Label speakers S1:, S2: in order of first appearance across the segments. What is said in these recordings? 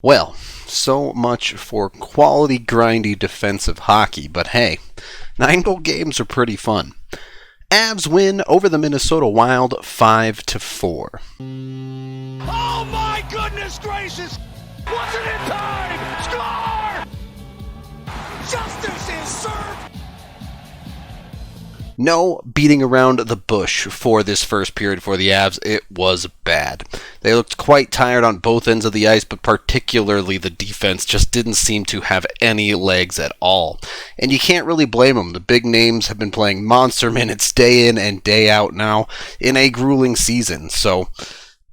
S1: Well, so much for quality, grindy defensive hockey, but hey, 9-goal games are pretty fun. Avs win over the Minnesota Wild 5-4.
S2: Oh my goodness gracious! Wasn't it time? Score! Justice is served!
S1: No beating around the bush for this first period for the Avs. It was bad. They looked quite tired on both ends of the ice, but particularly the defense just didn't seem to have any legs at all. And you can't really blame them. The big names have been playing monster minutes day in and day out now in a grueling season. So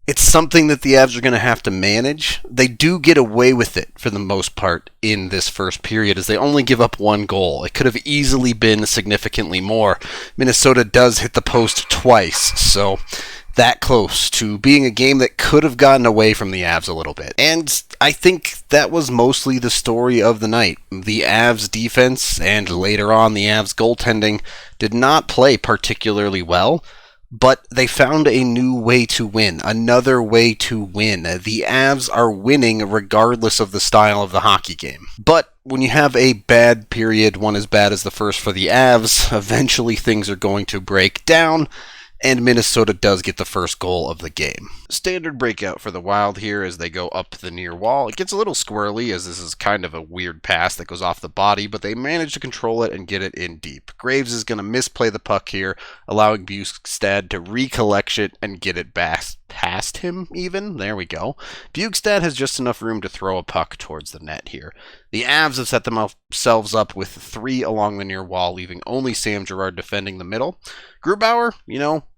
S1: it's something that the Avs are going to have to manage. They do get away with it for the most part in this first period as they only give up one goal. It could have easily been significantly more. Minnesota does hit the post twice, so that close to being a game that could have gotten away from the Avs a little bit. And I think that was mostly the story of the night. The Avs defense and later on the Avs goaltending did not play particularly well, but they found a new way to win, another way to win. The Avs are winning regardless of the style of the hockey game. But when you have a bad period, one as bad as the first for the Avs, eventually things are going to break down, and Minnesota does get the first goal of the game. Standard breakout for the Wild here as they go up the near wall. It gets a little squirrely as this is kind of a weird pass that goes off the body, but they manage to control it and get it in deep. Graves is going to misplay the puck here, allowing Bukestad to recollect it and get it back past him even. There we go. Bukestad has just enough room to throw a puck towards the net here. The Avs have set themselves up with 3 along the near wall, leaving only Sam Girard defending the middle. Grubauer,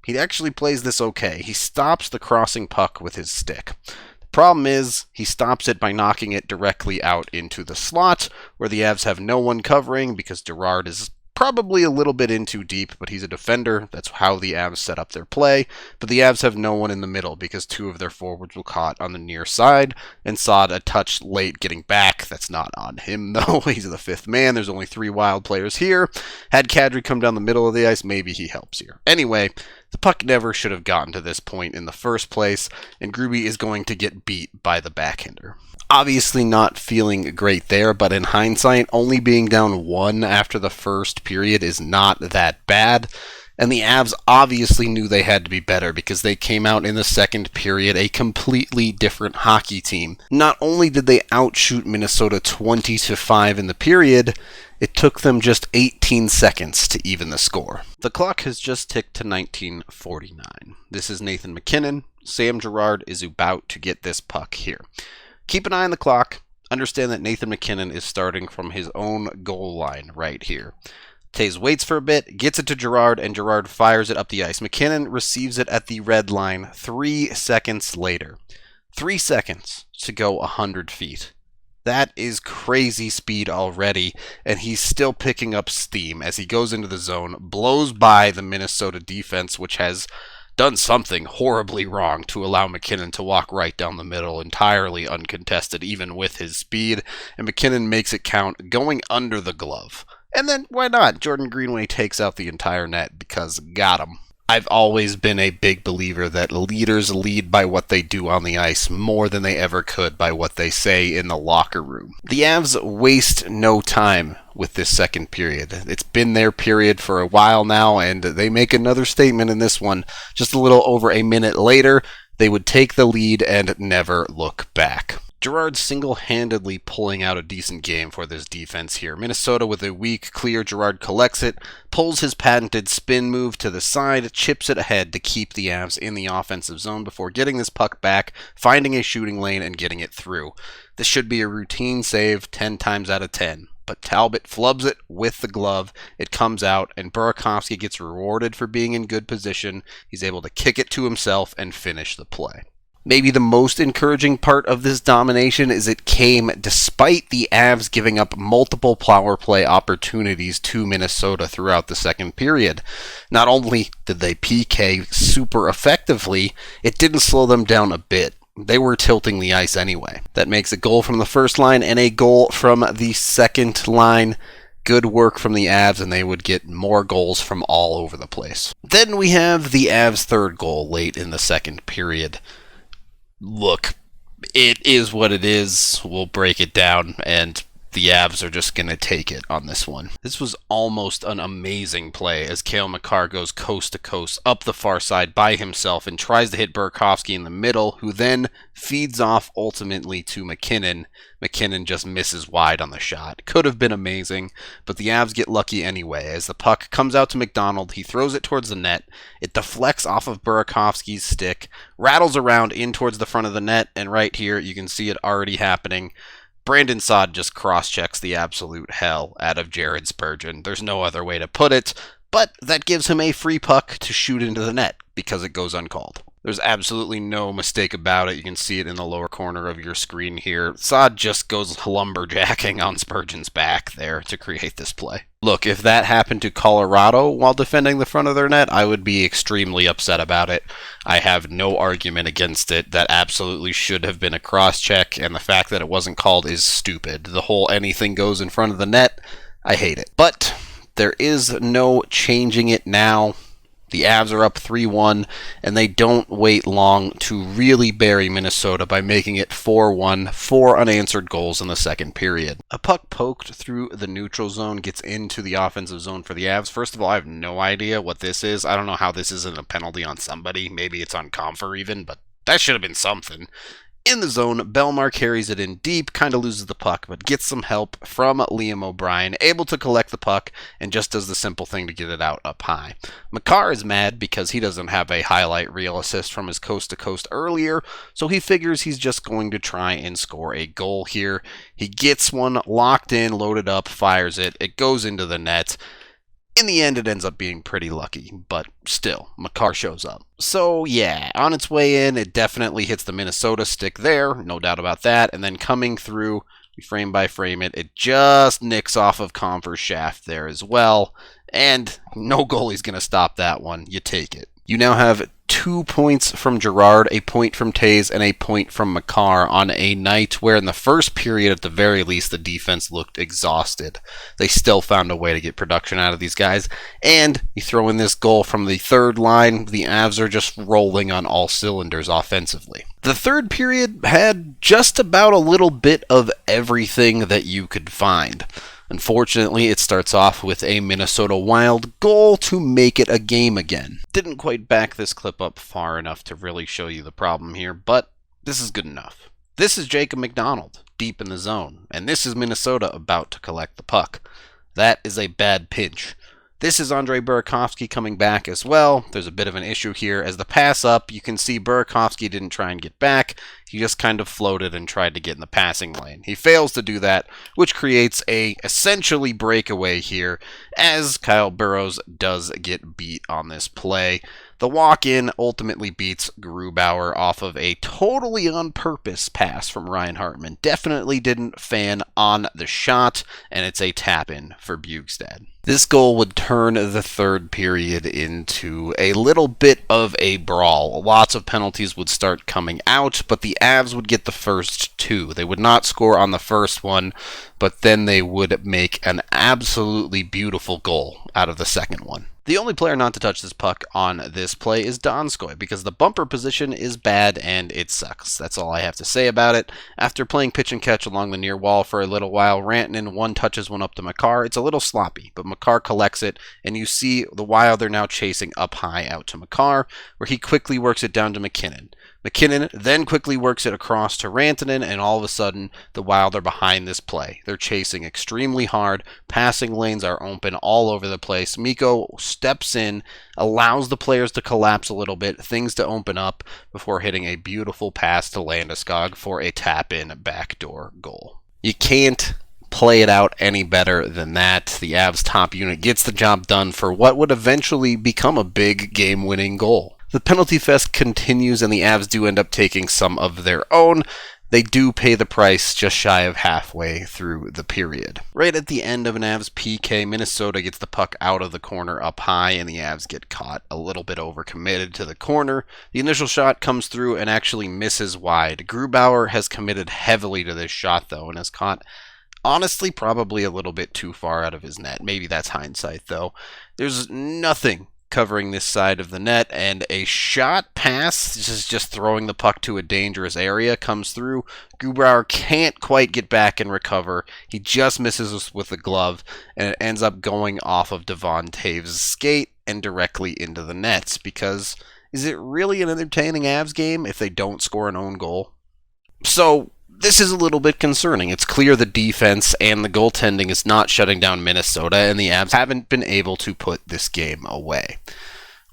S1: he actually plays this okay. He stops the crossing puck with his stick. The problem is, he stops it by knocking it directly out into the slot, where the Avs have no one covering because Girard is probably a little bit in too deep, but he's a defender. That's how the Avs set up their play. But the Avs have no one in the middle because 2 of their forwards were caught on the near side and saw a touch late getting back. That's not on him, though. He's the 5th man. There's only 3 Wild players here. Had Kadri come down the middle of the ice, maybe he helps here. Anyway, the puck never should have gotten to this point in the first place, and Gruby is going to get beat by the backhander. Obviously not feeling great there, but in hindsight, only being down 1 after the first period is not that bad. And the Avs obviously knew they had to be better because they came out in the second period a completely different hockey team. Not only did they outshoot Minnesota 20-5 in the period, it took them just 18 seconds to even the score. The clock has just ticked to 19:49. This is Nathan MacKinnon. Sam Girard is about to get this puck here. Keep an eye on the clock. Understand that Nathan MacKinnon is starting from his own goal line right here. Taves waits for a bit, gets it to Girard, and Girard fires it up the ice. MacKinnon receives it at the red line 3 seconds later. 3 seconds to go 100 feet. That is crazy speed already, and he's still picking up steam as he goes into the zone, blows by the Minnesota defense, which has done something horribly wrong to allow MacKinnon to walk right down the middle entirely uncontested, even with his speed, and MacKinnon makes it count, going under the glove. And then, why not? Jordan Greenway takes out the entire net because got him. I've always been a big believer that leaders lead by what they do on the ice more than they ever could by what they say in the locker room. The Avs waste no time with this second period. It's been their period for a while now, and they make another statement in this one. Just a little over a minute later, they would take the lead and never look back. Girard single-handedly pulling out a decent game for this defense here. Minnesota with a weak clear. Girard collects it, pulls his patented spin move to the side, chips it ahead to keep the Avs in the offensive zone before getting this puck back, finding a shooting lane, and getting it through. This should be a routine save 10 times out of 10. But Talbot flubs it with the glove, it comes out, and Burakovsky gets rewarded for being in good position. He's able to kick it to himself and finish the play. Maybe the most encouraging part of this domination is it came despite the Avs giving up multiple power play opportunities to Minnesota throughout the second period. Not only did they PK super effectively, it didn't slow them down a bit. They were tilting the ice anyway. That makes a goal from the first line and a goal from the second line. Good work from the Avs, and they would get more goals from all over the place. Then we have the Avs' third goal late in the second period. Look, it is what it is. We'll break it down, and the Avs are just going to take it on this one. This was almost an amazing play as Cale Makar goes coast to coast up the far side by himself and tries to hit Burakovsky in the middle, who then feeds off ultimately to McKinnon. McKinnon just misses wide on the shot. Could have been amazing, but the Avs get lucky anyway. As the puck comes out to McDonald, he throws it towards the net. It deflects off of Burakovsky's stick, rattles around in towards the front of the net, and right here you can see it already happening. Brandon Saad just cross-checks the absolute hell out of Jared Spurgeon. There's no other way to put it, but that gives him a free puck to shoot into the net because it goes uncalled. There's absolutely no mistake about it. You can see it in the lower corner of your screen here. Saad just goes lumberjacking on Spurgeon's back there to create this play. Look, if that happened to Colorado while defending the front of their net, I would be extremely upset about it. I have no argument against it. That absolutely should have been a cross-check, and the fact that it wasn't called is stupid. The whole anything goes in front of the net, I hate it. But there is no changing it now. The Avs are up 3-1, and they don't wait long to really bury Minnesota by making it 4-1, 4 unanswered goals in the second period. A puck poked through the neutral zone gets into the offensive zone for the Avs. First of all, I have no idea what this is. I don't know how this isn't a penalty on somebody. Maybe it's on Comfer even, but that should have been something. In the zone, Belmar carries it in deep, kind of loses the puck, but gets some help from Liam O'Brien, able to collect the puck, and just does the simple thing to get it out up high. Makar is mad because he doesn't have a highlight reel assist from his coast-to-coast earlier, so he figures he's just going to try and score a goal here. He gets one locked in, loaded up, fires it. It goes into the net. In the end, it ends up being pretty lucky, but still, Makar shows up. So yeah, on its way in, it definitely hits the Minnesota stick there, no doubt about that, and then coming through, we frame by frame it, it just nicks off of Comfer's shaft there as well, and no goalie's going to stop that one. You take it. You now have 2 points from Girard, a point from Taves, and a point from Makar on a night where in the first period, at the very least, the defense looked exhausted. They still found a way to get production out of these guys, and you throw in this goal from the third line, the Avs are just rolling on all cylinders offensively. The third period had just about a little bit of everything that you could find. Unfortunately, it starts off with a Minnesota Wild goal to make it a game again. Didn't quite back this clip up far enough to really show you the problem here, but this is good enough. This is Jacob McDonald, deep in the zone, and this is Minnesota about to collect the puck. That is a bad pinch. This is Andrei Burakovsky coming back as well. There's a bit of an issue here. As the pass up, you can see Burakovsky didn't try and get back. He just kind of floated and tried to get in the passing lane. He fails to do that, which creates a essentially breakaway here, as Kyle Burroughs does get beat on this play. The walk-in ultimately beats Grubauer off of a totally on-purpose pass from Ryan Hartman. Definitely didn't fan on the shot, and it's a tap-in for Bjugstad. This goal would turn the third period into a little bit of a brawl. Lots of penalties would start coming out, but the Avs would get the first 2. They would not score on the first one, but then they would make an absolutely beautiful goal out of the second one. The only player not to touch this puck on this play is Donskoy, because the bumper position is bad and it sucks. That's all I have to say about it. After playing pitch and catch along the near wall for a little while, Rantanen one touches one up to Makar. It's a little sloppy, but Makar collects it, and you see the Wild are now chasing up high out to Makar, where he quickly works it down to McKinnon. McKinnon then quickly works it across to Rantanen, and all of a sudden, the Wild are behind this play. They're chasing extremely hard. Passing lanes are open all over the place. Mikko steps in, allows the players to collapse a little bit, things to open up, before hitting a beautiful pass to Landeskog for a tap-in backdoor goal. You can't play it out any better than that. The Avs top unit gets the job done for what would eventually become a big game-winning goal. The penalty fest continues, and the Avs do end up taking some of their own. They do pay the price just shy of halfway through the period. Right at the end of an Avs PK, Minnesota gets the puck out of the corner up high, and the Avs get caught a little bit overcommitted to the corner. The initial shot comes through and actually misses wide. Grubauer has committed heavily to this shot, though, and has caught, honestly, probably a little bit too far out of his net. Maybe that's hindsight, though. There's nothing covering this side of the net, and a shot pass, just throwing the puck to a dangerous area, comes through. Grubauer can't quite get back and recover. He just misses with the glove, and it ends up going off of Devon Taves' skate and directly into the nets, because is it really an entertaining Avs game if they don't score an own goal? So this is a little bit concerning. It's clear the defense and the goaltending is not shutting down Minnesota, and the Avs haven't been able to put this game away.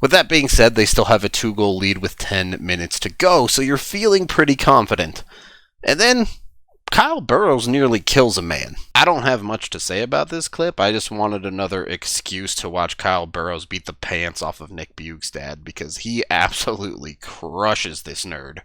S1: With that being said, they still have a 2-goal lead with 10 minutes to go, so you're feeling pretty confident. And then Kyle Burroughs nearly kills a man. I don't have much to say about this clip. I just wanted another excuse to watch Kyle Burroughs beat the pants off of Nick Bjugstad, because he absolutely crushes this nerd.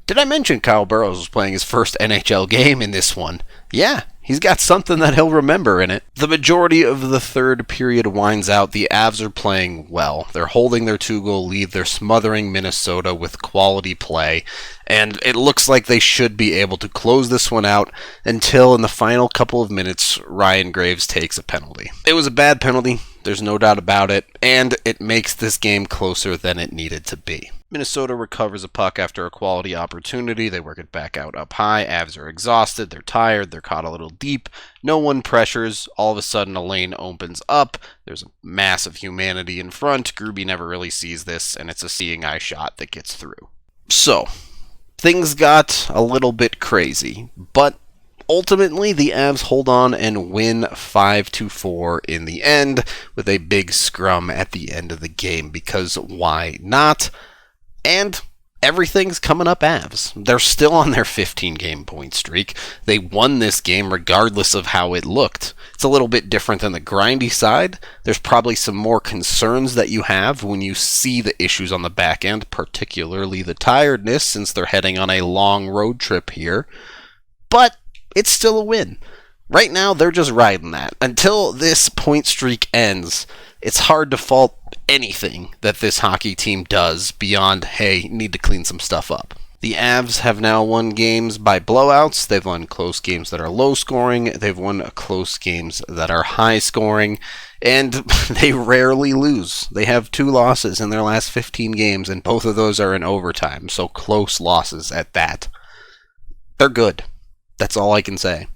S1: Did I mention Kyle Burroughs was playing his first NHL game in this one? Yeah, he's got something that he'll remember in it. The majority of the third period winds out. The Avs are playing well. They're holding their 2-goal lead. They're smothering Minnesota with quality play. And it looks like they should be able to close this one out until in the final couple of minutes, Ryan Graves takes a penalty. It was a bad penalty. There's no doubt about it. And it makes this game closer than it needed to be. Minnesota recovers a puck after a quality opportunity. They work it back out up high. Avs are exhausted. They're tired. They're caught a little deep. No one pressures. All of a sudden, a lane opens up. There's a mass of humanity in front. Gruby never really sees this, and it's a seeing eye shot that gets through. So, things got a little bit crazy, but ultimately, the Avs hold on and win 5-4 in the end with a big scrum at the end of the game, because why not? And everything's coming up Avs. They're still on their 15-game point streak. They won this game regardless of how it looked. It's a little bit different than the grindy side. There's probably some more concerns that you have when you see the issues on the back end, particularly the tiredness, since they're heading on a long road trip here. But it's still a win. Right now, they're just riding that. Until this point streak ends, it's hard to fault anything that this hockey team does beyond, hey, need to clean some stuff up. The Avs have now won games by blowouts. They've won close games that are low scoring. They've won close games that are high scoring. And they rarely lose. They have 2 losses in their last 15 games, and both of those are in overtime. So close losses at that. They're good. That's all I can say.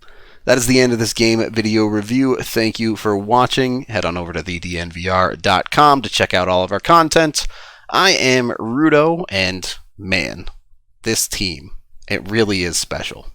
S1: That is the end of this game video review. Thank you for watching. Head on over to thednvr.com to check out all of our content. I am Rudo, and man, this team, it really is special.